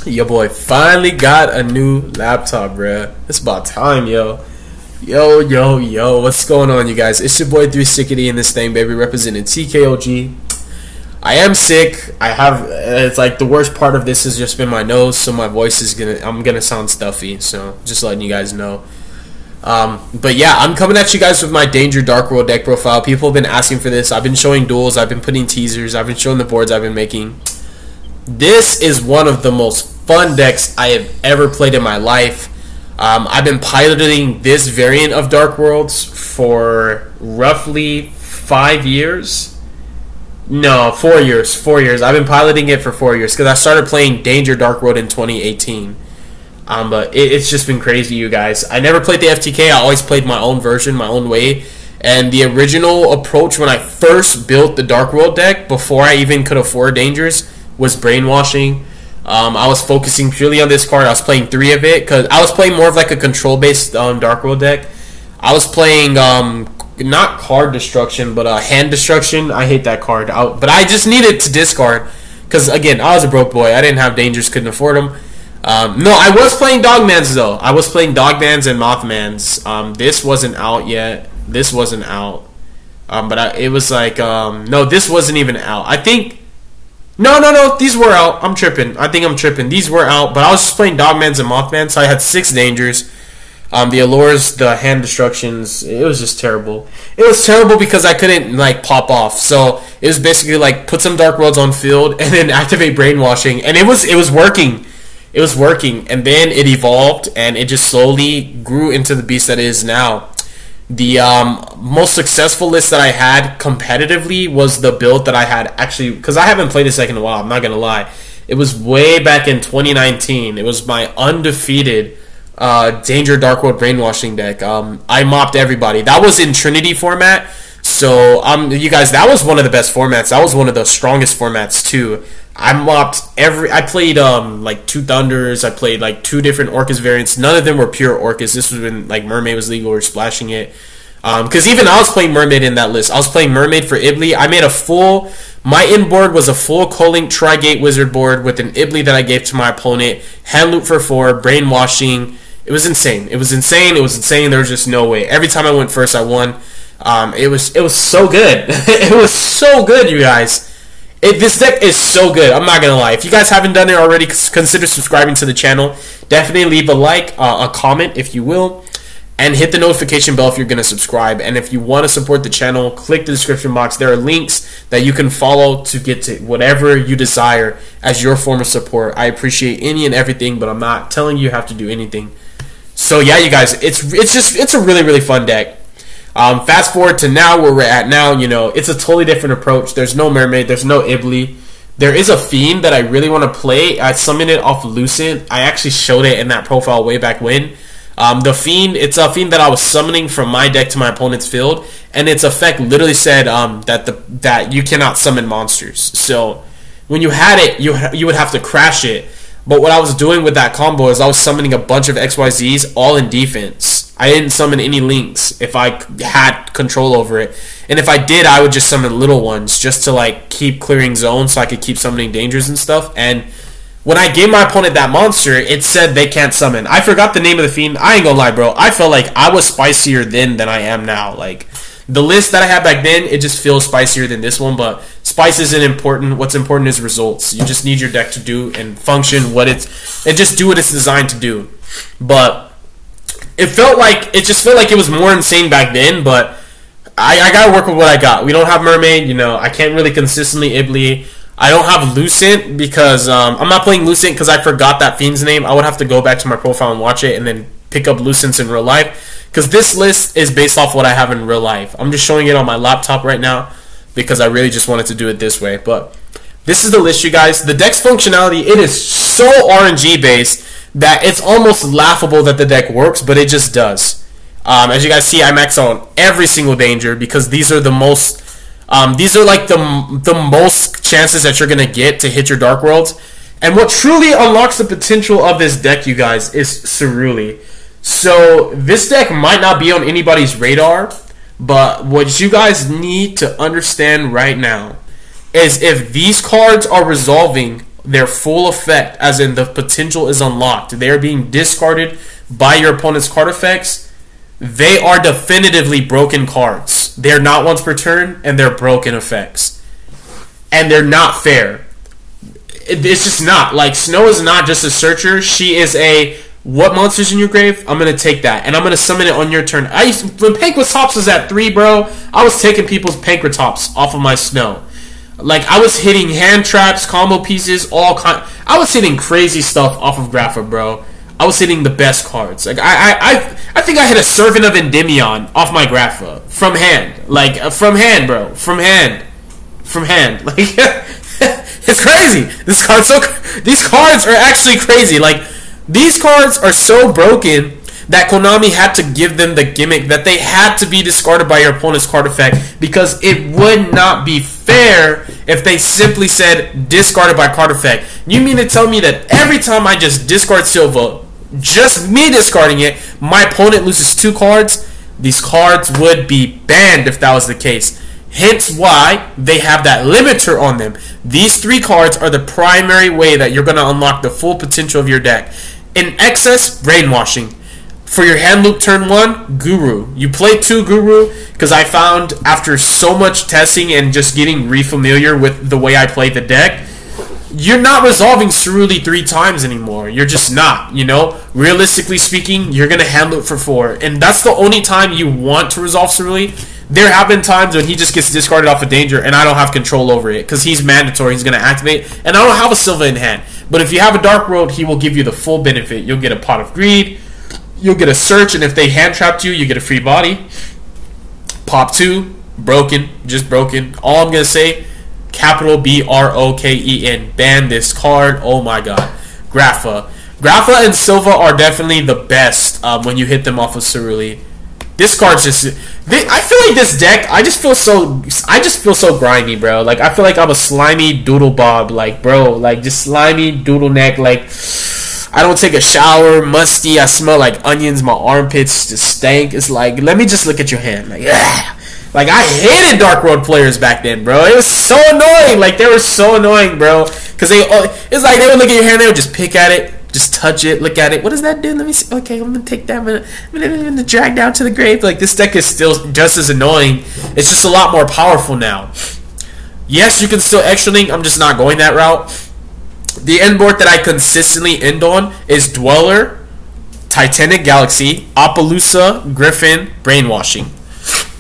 Yo, boy, finally got a new laptop, bruh. It's about time, yo. Yo, what's going on, you guys? It's your boy 360 in this thing, baby, representing TKOG. I am sick. It's like the worst part of this has just been my nose, so my voice is I'm gonna sound stuffy, so just letting you guys know. But yeah, I'm coming at you guys with my Danger DARKWORLD deck profile. People have been asking for this. I've been showing duels, I've been putting teasers, I've been showing the boards I've been making. This is one of the most fun decks I have ever played in my life. I've been piloting this variant of DARKWORLDs for roughly 5 years. No, 4 years. 4 years. I've been piloting it for 4 years because I started playing Danger DARKWORLD in 2018. But it's just been crazy, you guys. I never played the FTK. I always played my own version, my own way. And the original approach when I first built the DARKWORLD deck, before I even could afford Dangers, was brainwashing. I was focusing purely on this card. I was playing 3 of it because I was playing more of like a control-based DARKWORLD deck. I was playing not card destruction, but hand destruction. I hate that card, but I just needed to discard because again, I was a broke boy. I didn't have Dangers, couldn't afford them. No, I was playing Dogmans though. I was playing Dogmans and Mothmans. This wasn't out yet. This wasn't out. It was like no, this wasn't even out. I think. No, these were out. I'm tripping. I think I'm tripping. These were out, but I was just playing Dogmans and Mothmans, so I had 6 Dangers. The Allures, the hand destructions, it was just terrible. It was terrible because I couldn't, like, pop off. So, it was basically, like, put some DARKWORLDs on field and then activate Brainwashing. And it was working. It was working. And then it evolved, and it just slowly grew into the beast that it is now. The most successful list that I had competitively was the build that I had actually, because I haven't played this deck in a while, I'm not going to lie. It was way back in 2019. It was my undefeated Danger DARKWORLD Brainwashing deck. I mopped everybody. That was in Trinity format. So, you guys, that was one of the best formats. That was one of the strongest formats, too. I mopped I played, like, 2 Thunders. I played, like, 2 different Orcus variants. None of them were pure Orcus. This was when, like, Mermaid was legal or splashing it. Because even I was playing Mermaid in that list. I was playing Mermaid for Ibly. I made my in board was a full Colink Tri-Gate Wizard board with an Ibly that I gave to my opponent. Hand Loop for 4, Brainwashing. It was insane. It was insane. There was just no way. Every time I went first, I won. It was so good. It was so good, you guys. This deck is so good. I'm not gonna lie. If you guys haven't done it already, consider subscribing to the channel. Definitely leave a like, a comment if you will, and hit the notification bell if you're gonna subscribe. And if you want to support the channel, click the description box. There are links that you can follow to get to whatever you desire as your form of support. I appreciate any and everything, but I'm not telling you have to do anything. So yeah, you guys, it's a really fun deck. Fast forward to now, where we're at now, you know, it's a totally different approach. There's no Mermaid, there's no Ibly. There is a Fiend that I really want to play. I summoned it off Lucent. I actually showed it in that profile way back when. The Fiend, it's a Fiend that I was summoning from my deck to my opponent's field, and its effect literally said that you cannot summon monsters. So when you had it, you would have to crash it. But what I was doing with that combo is I was summoning a bunch of XYZs all in defense. I didn't summon any links if I had control over it. And if I did, I would just summon little ones just to like keep clearing zones so I could keep summoning Dangers and stuff. And when I gave my opponent that monster, it said they can't summon. I forgot the name of the Fiend. I ain't gonna lie, bro. I felt like I was spicier then than I am now. Like, the list that I had back then, it just feels spicier than this one, but spice isn't important. What's important is results. You just need your deck to do and function and just do what it's designed to do. But it just felt like it was more insane back then, but I gotta work with what I got. We don't have Mermaid, you know, I can't really consistently Ibly. I don't have Lucent because I'm not playing Lucent because I forgot that Fiend's name. I would have to go back to my profile and watch it and then pick up Lucents in real life. Because this list is based off what I have in real life. I'm just showing it on my laptop right now because I really just wanted to do it this way. But this is the list, you guys. The deck's functionality, it is so RNG based that it's almost laughable that the deck works, but it just does. As you guys see, I max out on every single Danger because these are the most, these are like the most chances that you're going to get to hit your DARKWORLDs. And what truly unlocks the potential of this deck, you guys, is Ceruli. So this deck might not be on anybody's radar, but what you guys need to understand right now is if these cards are resolving their full effect, as in the potential is unlocked, they are being discarded by your opponent's card effects, they are definitively broken cards. They're not once per turn, and they're broken effects. And they're not fair. It's just not. Like, Snow is not just a searcher. She is a, what monster's in your grave? I'm going to take that. And I'm going to summon it on your turn. When Pankratops was at 3, bro, I was taking people's Pankratops off of my Snow. Like, I was hitting hand traps, combo pieces, I was hitting crazy stuff off of Grapha, bro. I was hitting the best cards. Like, I think I hit a Servant of Endymion off my Grapha. From hand. Like, from hand, bro. From hand. From hand. Like, it's crazy. These cards are actually crazy. Like, these cards are so broken that Konami had to give them the gimmick that they had to be discarded by your opponent's card effect, because it would not be fair if they simply said discarded by card effect. You mean to tell me that every time I just discard Silva, just me discarding it, my opponent loses 2 cards? These cards would be banned if that was the case. Hence why they have that limiter on them. These 3 cards are the primary way that you're going to unlock the full potential of your deck. In excess, Brainwashing. For your hand loop turn 1, Guru. You play 2 Guru, because I found after so much testing and just getting re-familiar with the way I play the deck, you're not resolving Ceruli 3 times anymore. You're just not, you know? Realistically speaking, you're going to hand loop for 4. And that's the only time you want to resolve Ceruli. There have been times when he just gets discarded off of danger and I don't have control over it, because he's mandatory, he's going to activate, and I don't have a Silva in hand. But if you have a Dark World, he will give you the full benefit. You'll get a Pot of Greed, you'll get a Search, and if they hand trapped you, you get a free body. Pop 2, broken, just broken. All I'm going to say, capital BROKEN, ban this card. Oh my god. Grapha and Silva are definitely the best when you hit them off of Ceruli. This card's just, I feel like this deck, I just feel so grimy, bro. Like, I feel like I'm a slimy doodle bob, like, bro, like, just slimy doodle neck. Like, I don't take a shower, musty, I smell like onions, my armpits just stank. It's like, let me just look at your hand, like, ugh. Like, I hated Dark World players back then, bro. It was so annoying. Like, they were so annoying, bro. Because it's like they would look at your hand, they would just pick at it, just touch it, look at it. What does that do? Let me see. Okay, I'm going to take that. I'm going to drag down to the grave. Like, this deck is still just as annoying. It's just a lot more powerful now. Yes, you can still extra link. I'm just not going that route. The end board that I consistently end on is Dweller, Titanic Galaxy, Appaloosa, Griffin, Brainwashing.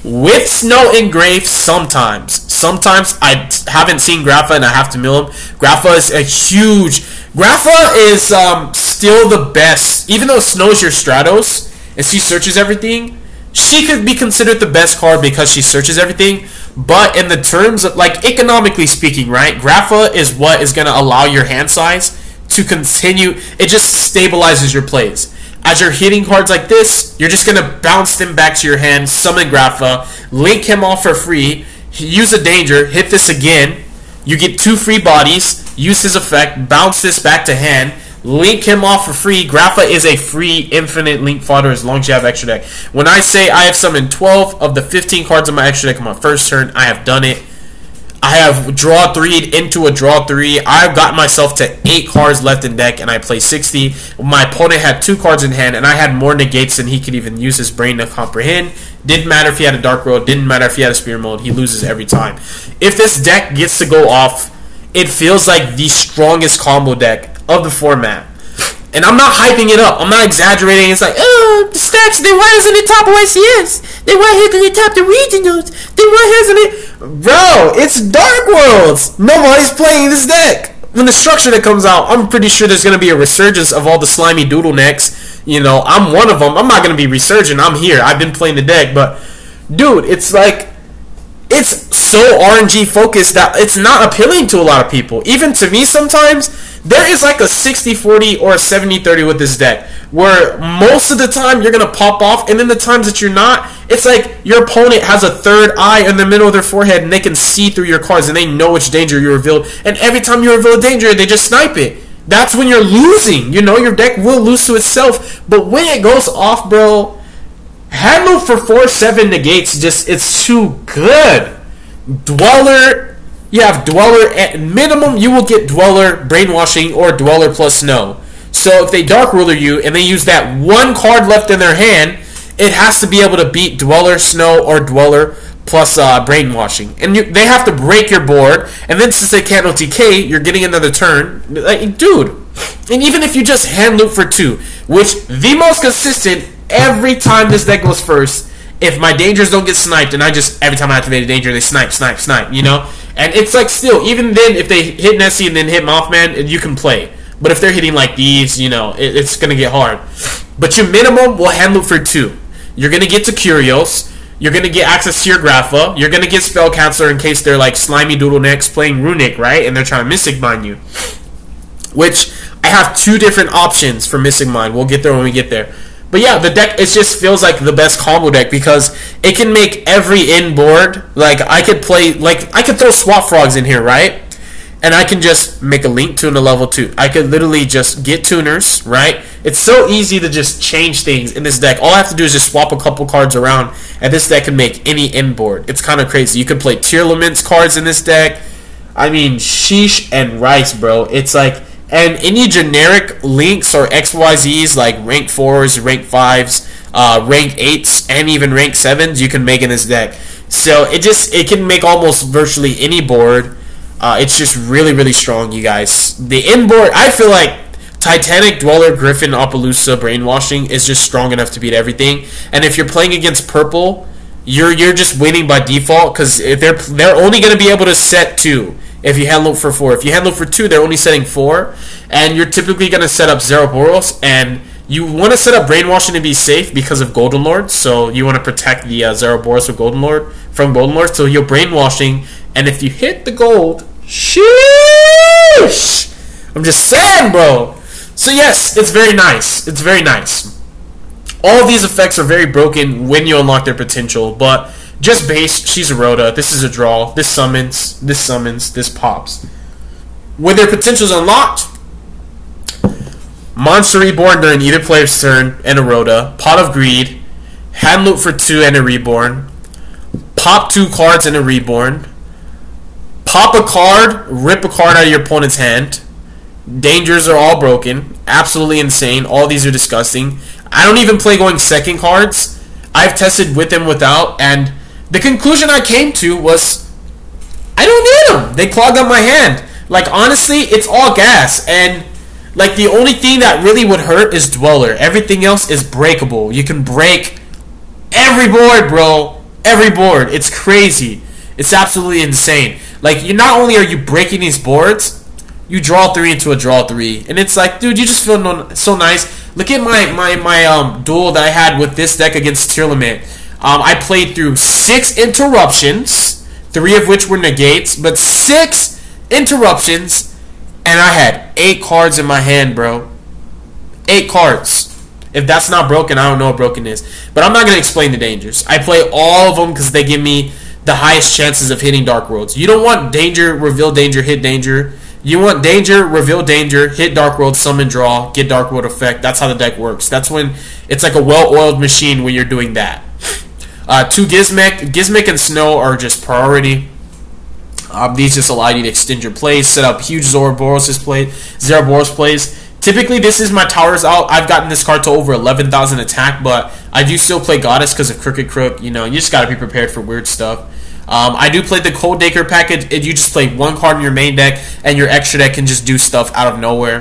With Snow engraved sometimes. Sometimes I haven't seen Grapha and I have to mill him. Grapha is a huge... Grapha is still the best. Even though Snow's your Stratos and she searches everything, she could be considered the best card because she searches everything. But in the terms of, like, economically speaking, right? Grapha is what is going to allow your hand size to continue. It just stabilizes your plays. As you're hitting cards like this, you're just going to bounce them back to your hand, summon Grapha, link him off for free, use a danger, hit this again, you get 2 free bodies, use his effect, bounce this back to hand, link him off for free. Grapha is a free infinite link fodder as long as you have extra deck. When I say I have summoned 12 of the 15 cards on my extra deck on my first turn, I have done it. I have draw 3'd into a draw 3. I've gotten myself to 8 cards left in deck, and I play 60. My opponent had 2 cards in hand, and I had more negates than he could even use his brain to comprehend. Didn't matter if he had a Dark World. Didn't matter if he had a Spear Mode. He loses every time. If this deck gets to go off, it feels like the strongest combo deck of the format. And I'm not hyping it up. I'm not exaggerating. It's like, oh, the stats, then why isn't it top OSCS? Then why isn't it top the regionals? Then why isn't it? Bro, it's Dark Worlds. Nobody's playing this deck. When the structure that comes out, I'm pretty sure there's going to be a resurgence of all the slimy doodle necks. You know, I'm one of them. I'm not going to be resurgent. I'm here. I've been playing the deck. But, dude, it's like, it's so RNG focused that it's not appealing to a lot of people. Even to me sometimes. There is like a 60-40 or a 70-30 with this deck, where most of the time you're going to pop off, and then the times that you're not, it's like your opponent has a third eye in the middle of their forehead, and they can see through your cards, and they know which danger you revealed, and every time you reveal a danger, they just snipe it. That's when you're losing. You know, your deck will lose to itself, but when it goes off, bro, hand move for 4/7 negates, just, it's too good. Dweller, you have Dweller. At minimum, you will get Dweller, Brainwashing, or Dweller plus Snow. So if they Dark Ruler you and they use that one card left in their hand, it has to be able to beat Dweller, Snow, or Dweller plus Brainwashing. And they have to break your board, and then since they can't OTK, you're getting another turn. Like, dude. And even if you just hand loop for 2, which the most consistent every time this deck goes first, if my dangers don't get sniped, and I just, every time I activate a danger, they snipe, you know? And it's like still, even then, if they hit Nessie and then hit Mothman, you can play. But if they're hitting like these, you know, it's going to get hard. But your minimum will hand loop for 2. You're going to get to Curios. You're going to get access to your Grapha. You're going to get Spell Canceller in case they're like Slimeydoodlenecks playing Runic, right? And they're trying to Mystic Mine you. Which, I have 2 different options for Mystic Mine. We'll get there when we get there. But yeah, the deck, it just feels like the best combo deck because it can make every in board. Like, I could play, like, I could throw Swap Frogs in here, right? And I can just make a Link Tune to level 2. I could literally just get tuners, right? It's so easy to just change things in this deck. All I have to do is just swap a couple cards around, and this deck can make any in board. It's kind of crazy. You can play Tier Laments cards in this deck. I mean, sheesh and rice, bro. It's like, and any generic links or XYZs like rank 4s, rank 5s, rank 8s, and even rank 7s you can make in this deck. So it can make almost virtually any board. It's just really, really strong, you guys. The in-board, I feel like Titanic, Dweller, Griffin, Appaloosa, Brainwashing is just strong enough to beat everything. And if you're playing against purple, you're just winning by default because they're only going to be able to set 2 if you hand loop for 4. If you hand loop for 2, they're only setting 4. And you're typically going to set up Zeroboros, and you want to set up Brainwashing to be safe because of Golden Lord. So you want to protect the Zeroboros with Golden Lord from Golden Lord. So you're Brainwashing, and if you hit the gold, sheesh! I'm just saying, bro. So yes, it's very nice. It's very nice. All of these effects are very broken when you unlock their potential, but just base, she's a Rhoda. This is a draw. This summons, this pops. When their potential's unlocked, Monster Reborn during either player's turn and a Rhoda, Pot of Greed, hand loop for 2 and a Reborn, pop 2 cards and a Reborn, pop a card, rip a card out of your opponent's hand. Dangers are all broken. Absolutely insane. All these are disgusting. I don't even play going second cards. I've tested with and without, and the conclusion I came to was I don't need them. They clogged up my hand. Like, honestly, it's all gas. And, like, the only thing that really would hurt is Dweller. Everything else is breakable. You can break every board, bro. Every board. It's crazy. It's absolutely insane. Like, you not only are you breaking these boards, you draw 3 into a draw 3. And it's like, dude, you just feel so nice. Look at my duel that I had with this deck against Tier Limit. I played through 6 interruptions, 3 of which were negates, but 6 interruptions, and I had 8 cards in my hand, bro. 8 cards. If that's not broken, I don't know what broken is. But I'm not going to explain the dangers. I play all of them because they give me the highest chances of hitting Dark Worlds. You don't want danger, reveal danger, hit danger. You want danger, reveal danger, hit Dark World, summon draw, get Dark World effect. That's how the deck works. That's when it's like a well-oiled machine when you're doing that. 2 Gizmek and Snow are just priority. These just allow you to extend your plays, set up huge Zeroboros plays. Typically, this is my towers out. I've gotten this card to over 11,000 attack, but I do still play Goddess because of Crooked Crook. You know, you just got to be prepared for weird stuff. I do play the Cold Daker package. You just play 1 card in your main deck, and your extra deck can just do stuff out of nowhere.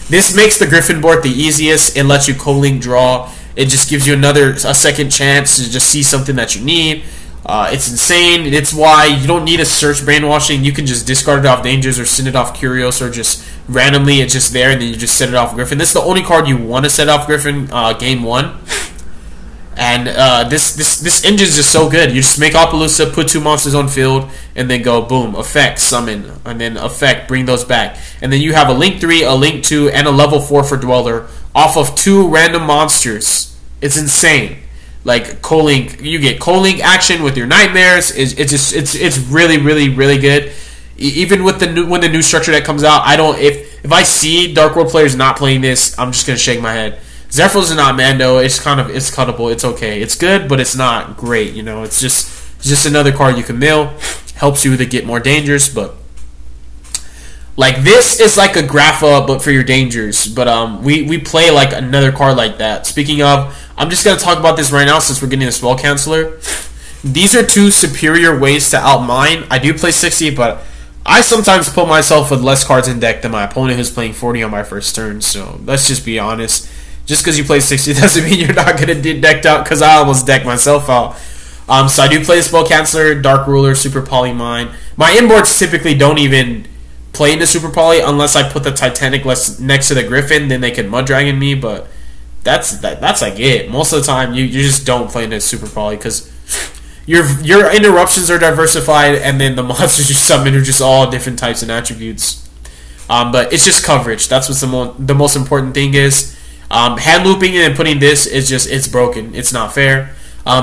This makes the Griffin board the easiest. It lets you co-link draw. It just gives you a second chance to just see something that you need. It's insane. It's why you don't need a search Brainwashing. You can just discard it off Dangers or send it off Curios, or just randomly it's just there and then you just set it off Griffin. This is the only card you want to set off Griffin game 1. And this engine is just so good. You just make Appaloosa, put 2 monsters on field, and then go boom, effect, summon, and then effect, bring those back. And then you have a Link 3, a Link 2, and a level 4 for Dweller off of 2 random monsters. It's insane. Like co-link, you get co-link action with your nightmares. It's really, really, really good. Even with when the new structure that comes out, if I see Dark World players not playing this, I'm just gonna shake my head. Zephyros is not Mando. It's cuttable. It's okay. It's good, but it's not great. You know, it's just another card you can mill. helps you to get more dangers. But like this is like a Grapha but for your dangers. But we play like another card like that. Speaking of, I'm just gonna talk about this right now since we're getting a spell canceller. These are two superior ways to outmine. I do play 60, but I sometimes put myself with less cards in deck than my opponent who's playing 40 on my first turn. So let's just be honest. Just because you play 60 doesn't mean you're not going to get decked out, because I almost decked myself out. So I do play the Spell Canceller, Dark Ruler, Super Poly Mine. My inboards typically don't even play into Super Poly unless I put the Titanic next to the Griffin, then they can Mud Dragon me, but that's like it. Most of the time you just don't play into Super Poly because your interruptions are diversified, and then the monsters you summon are just all different types and attributes. But it's just coverage. That's what the most important thing is. Hand looping and putting this is just, it's broken. It's not fair.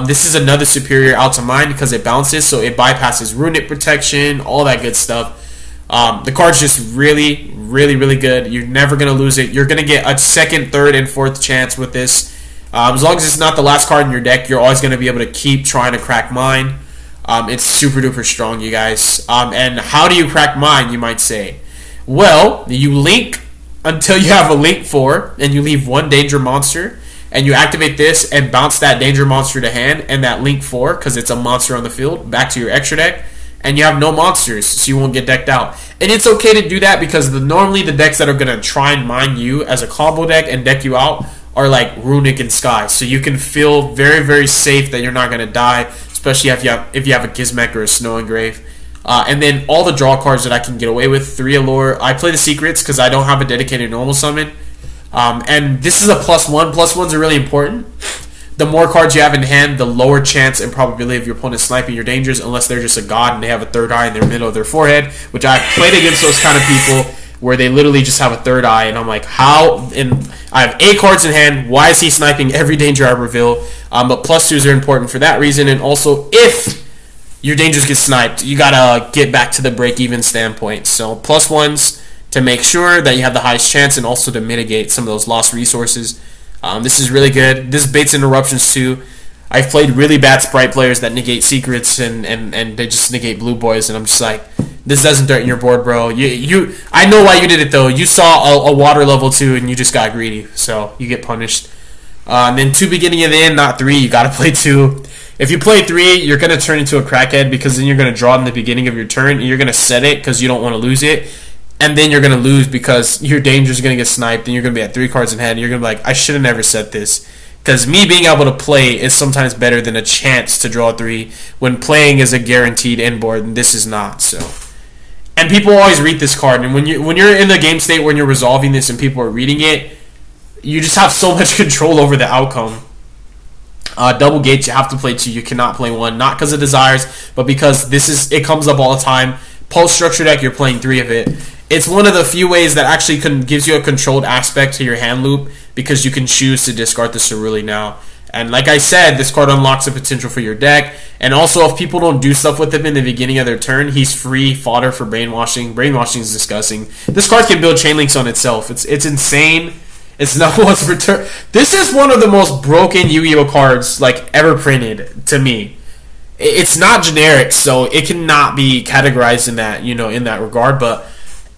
This is another superior out to mine because it bounces, so it bypasses runic protection, all that good stuff. The card's just really, really, really good. You're never going to lose it. You're going to get a second, third, and fourth chance with this. As long as it's not the last card in your deck, you're always going to be able to keep trying to crack mine. It's super duper strong, you guys. And how do you crack mine, you might say? Well, you link until you have a link 4, and you leave one danger monster, and you activate this and bounce that danger monster to hand and that link 4, because it's a monster on the field, back to your extra deck, and you have no monsters, so you won't get decked out. And it's okay to do that because normally the decks that are going to try and mine you as a combo deck and deck you out are like Runic and Sky, so you can feel very, very safe that you're not going to die, especially if you have a Gizmek or a Snow Engrave. And then all the draw cards that I can get away with, 3 Allure. I play the Secrets because I don't have a dedicated normal summon. And this is a +1. +1s are really important. The more cards you have in hand, the lower chance and probability of your opponent sniping your dangers, unless they're just a god and they have a third eye in their middle of their forehead, which I've played against those kind of people where they literally just have a third eye, and I'm like, how? And I have 8 cards in hand. Why is he sniping every danger I reveal? But +2s are important for that reason, and also if your dangers get sniped, you gotta get back to the break-even standpoint. So +1s to make sure that you have the highest chance, and also to mitigate some of those lost resources. This is really good. This baits interruptions too. I've played really bad Sprite players that negate Secrets and they just negate Blue Boys, and I'm just like, this doesn't threaten your board, bro. I know why you did it though. You saw a water level 2 and you just got greedy, so you get punished. And then 2 beginning of the end, not 3. You gotta play 2. If you play 3, you're going to turn into a crackhead because then you're going to draw in the beginning of your turn, and you're going to set it because you don't want to lose it, and then you're going to lose because your danger is going to get sniped, and you're going to be at 3 cards in hand, and you're going to be like, I should have never set this. Because me being able to play is sometimes better than a chance to draw 3 when playing is a guaranteed end board, and this is not. So, and people always read this card, and when you're in the game state when you're resolving this and people are reading it, you just have so much control over the outcome. Double gates, you have to play 2. You cannot play 1, not because of desires, but because it comes up all the time. Post structure deck, you're playing 3 of it. It's one of the few ways that actually gives you a controlled aspect to your hand loop, because you can choose to discard the Ceruli now. And like I said, this card unlocks the potential for your deck. And also, if people don't do stuff with him in the beginning of their turn, he's free fodder for brainwashing. Brainwashing is disgusting. This card can build chain links on itself. It's insane. It's not what's returned. This is one of the most broken Yu-Gi-Oh cards like ever printed to me. It's not generic, so it cannot be categorized in that, in that regard. But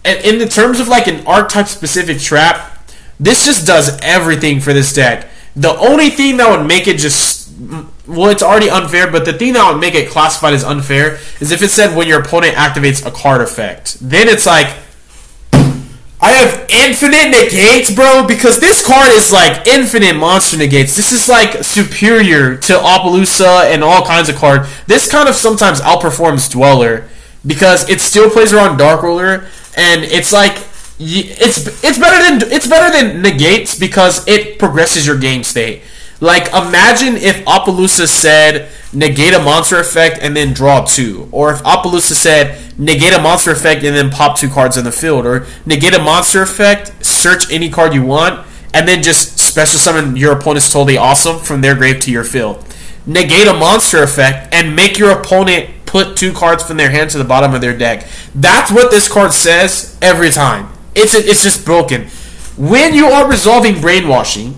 in the terms of like an archetype specific trap, this just does everything for this deck. The only thing that would make it it's already unfair, but the thing that would make it classified as unfair is if it said when your opponent activates a card effect. Then it's like, I have infinite negates, bro, because this card is like infinite monster negates. This is like superior to Appaloosa and all kinds of cards. This kind of sometimes outperforms Dweller because it still plays around Dark Ruler, and it's like it's better than negates because it progresses your game state. Like, imagine if Appaloosa said negate a monster effect and then draw 2. Or if Appaloosa said negate a monster effect and then pop 2 cards in the field. Or negate a monster effect, search any card you want, and then just special summon your opponent's Totally Awesome from their grave to your field. Negate a monster effect and make your opponent put 2 cards from their hand to the bottom of their deck. That's what this card says every time. It's just broken. When you are resolving brainwashing,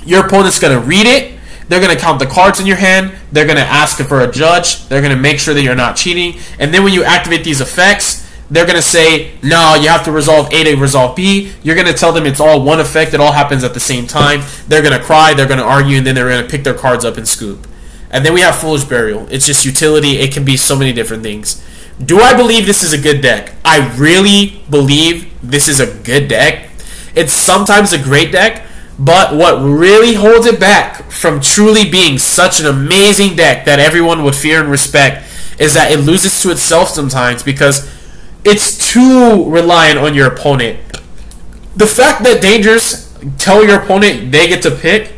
your opponent's going to read it, They're going to count the cards in your hand. They're going to ask for a judge. They're going to make sure that you're not cheating. And then when you activate these effects, they're going to say, no, you have to resolve A to resolve B. You're going to tell them it's all one effect. It all happens at the same time. They're going to cry. They're going to argue. And then they're going to pick their cards up and scoop. And then we have Foolish Burial. It's just utility. It can be so many different things. Do I believe this is a good deck? I really believe this is a good deck. It's sometimes a great deck. But what really holds it back from truly being such an amazing deck that everyone would fear and respect is that it loses to itself sometimes because it's too reliant on your opponent. The fact that Dangers tell your opponent they get to pick,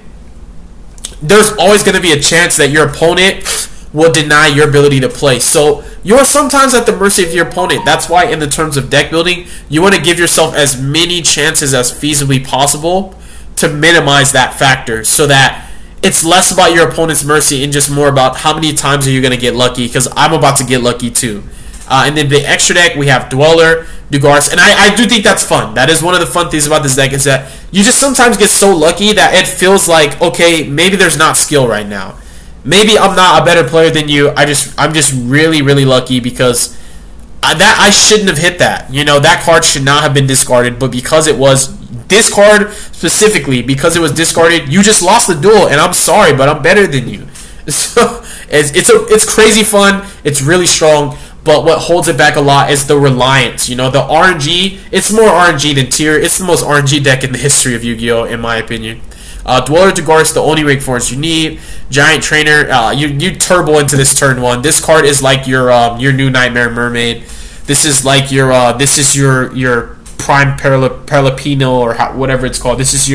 there's always going to be a chance that your opponent will deny your ability to play. So you're sometimes at the mercy of your opponent. That's why in the terms of deck building, you want to give yourself as many chances as feasibly possible to minimize that factor so that it's less about your opponent's mercy and just more about how many times are you going to get lucky, because I'm about to get lucky too. And then the extra deck, we have Dweller, Dugaris, and I do think that's fun. That is one of the fun things about this deck is that you just sometimes get so lucky that it feels like, okay, maybe there's not skill right now. Maybe I'm not a better player than you. I'm just really, really lucky because I shouldn't have hit that. You know, that card should not have been discarded, but because it was, this card specifically, because it was discarded, you just lost the duel, and I'm sorry, but I'm better than you. So it's crazy fun. It's really strong, but what holds it back a lot is the reliance. You know, the RNG. It's more RNG than tier. It's the most RNG deck in the history of Yu-Gi-Oh, in my opinion. Dweller Dugaris, the only Wake Force you need. Giant Trainer, you turbo into this turn 1. This card is like your new Nightmare Mermaid. This is like your Prime Paralipino or whatever it's called. This is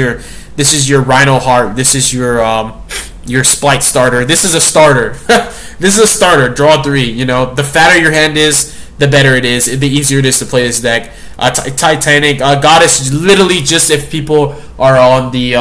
your Rhino Heart. This is your Splight Starter. This is a starter. This is a starter. Draw 3. You know, the fatter your hand is, the better it is. The easier it is to play this deck. Titanic Goddess, literally just if people are on the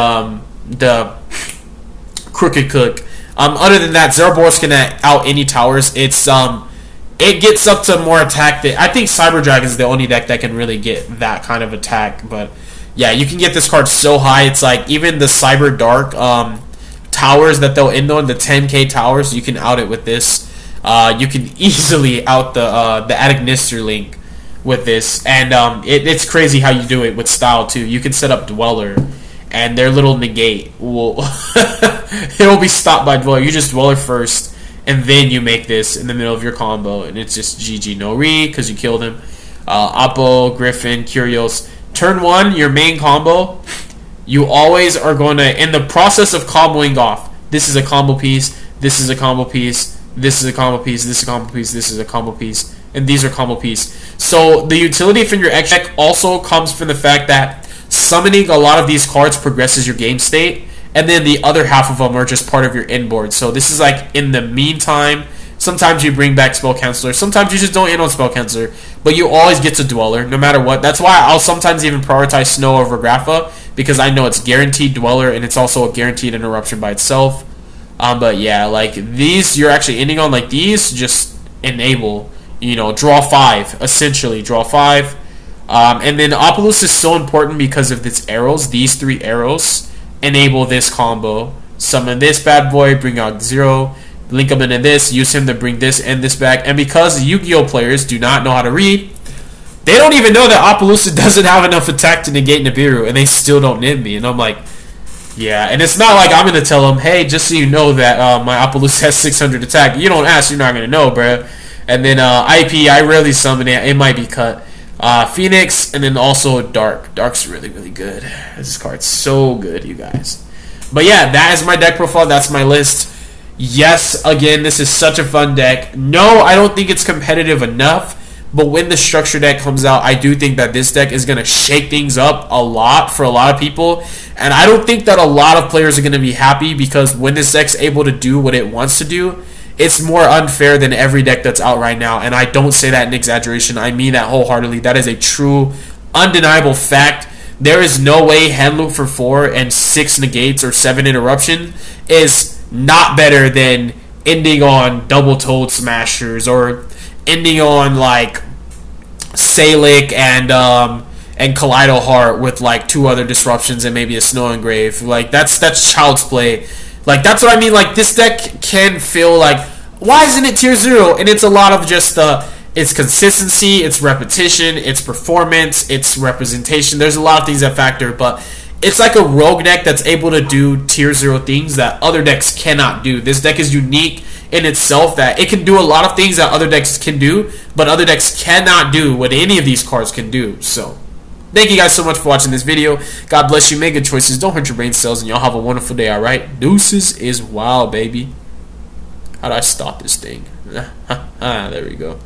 Crooked Cook. Other than that, Zerabor's can out any towers. It gets up to more attack. I think Cyber Dragon is the only deck that can really get that kind of attack. But yeah, you can get this card so high. It's like even the Cyber Dark towers that they'll end on, the 10k towers, you can out it with this. You can easily out the Adagnister Link with this. And it's crazy how you do it with style too. You can set up Dweller, and their little negate will it will be stopped by Dweller. You just Dweller first, and then you make this in the middle of your combo, and it's just GG no re because you killed him. Oppo, Griffin, Curios. Turn 1, your main combo, you always are going to, in the process of comboing off, this is a combo piece, this is a combo piece, this is a combo piece, this is a combo piece, this is a combo piece, and these are combo piece. So the utility from your X deck also comes from the fact that summoning a lot of these cards progresses your game state, and then the other half of them are just part of your end board. So this is like in the meantime, sometimes you bring back Spell Counselor, sometimes you just don't end on Spell Counselor, but you always get to Dweller no matter what. That's why I'll sometimes even prioritize Snow over Grapha, because I know it's guaranteed Dweller and it's also a guaranteed interruption by itself. But yeah, like these you're actually ending on, like these just enable, you know, draw 5, essentially draw 5. And then Opalus is so important because of its arrows. These 3 arrows enable this combo. Summon this bad boy, bring out 0, link him into this, use him to bring this and this back. And because Yu-Gi-Oh players do not know how to read, they don't even know that Appaloosa doesn't have enough attack to negate Nibiru, and they still don't nib me. And I'm like, yeah. And it's not like I'm going to tell them, hey, just so you know that my Appaloosa has 600 attack. You don't ask, you're not going to know, bruh. And then IP, I rarely summon it. It might be cut. Phoenix, and then also Dark. Dark's really, really good. This card's so good, you guys. But yeah, that is my deck profile. That's my list. Yes, again, this is such a fun deck. No, I don't think it's competitive enough. But when the structure deck comes out, I do think that this deck is going to shake things up a lot for a lot of people. And I don't think that a lot of players are going to be happy, because when this deck's able to do what it wants to do, it's more unfair than every deck that's out right now. And I don't say that in exaggeration. I mean that wholeheartedly. That is a true, undeniable fact. There is no way hand loop for 4 and 6 negates or 7 interruption is not better than ending on double toad smashers, or ending on like Salic and Kaleido Heart with like 2 other disruptions and maybe a Snow Engrave. Like that's child's play Like, that's what I mean. Like, this deck can feel like, why isn't it tier 0? And it's a lot of just its consistency, its repetition, its performance, its representation. There's a lot of things that factor, but it's like a rogue deck that's able to do tier 0 things that other decks cannot do. This deck is unique in itself, that it can do a lot of things that other decks can do, but other decks cannot do what any of these cards can do. So thank you guys so much for watching this video. God bless you. Make good choices. Don't hurt your brain cells, and y'all have a wonderful day, alright? Deuces is wild, baby. How do I stop this thing? There we go.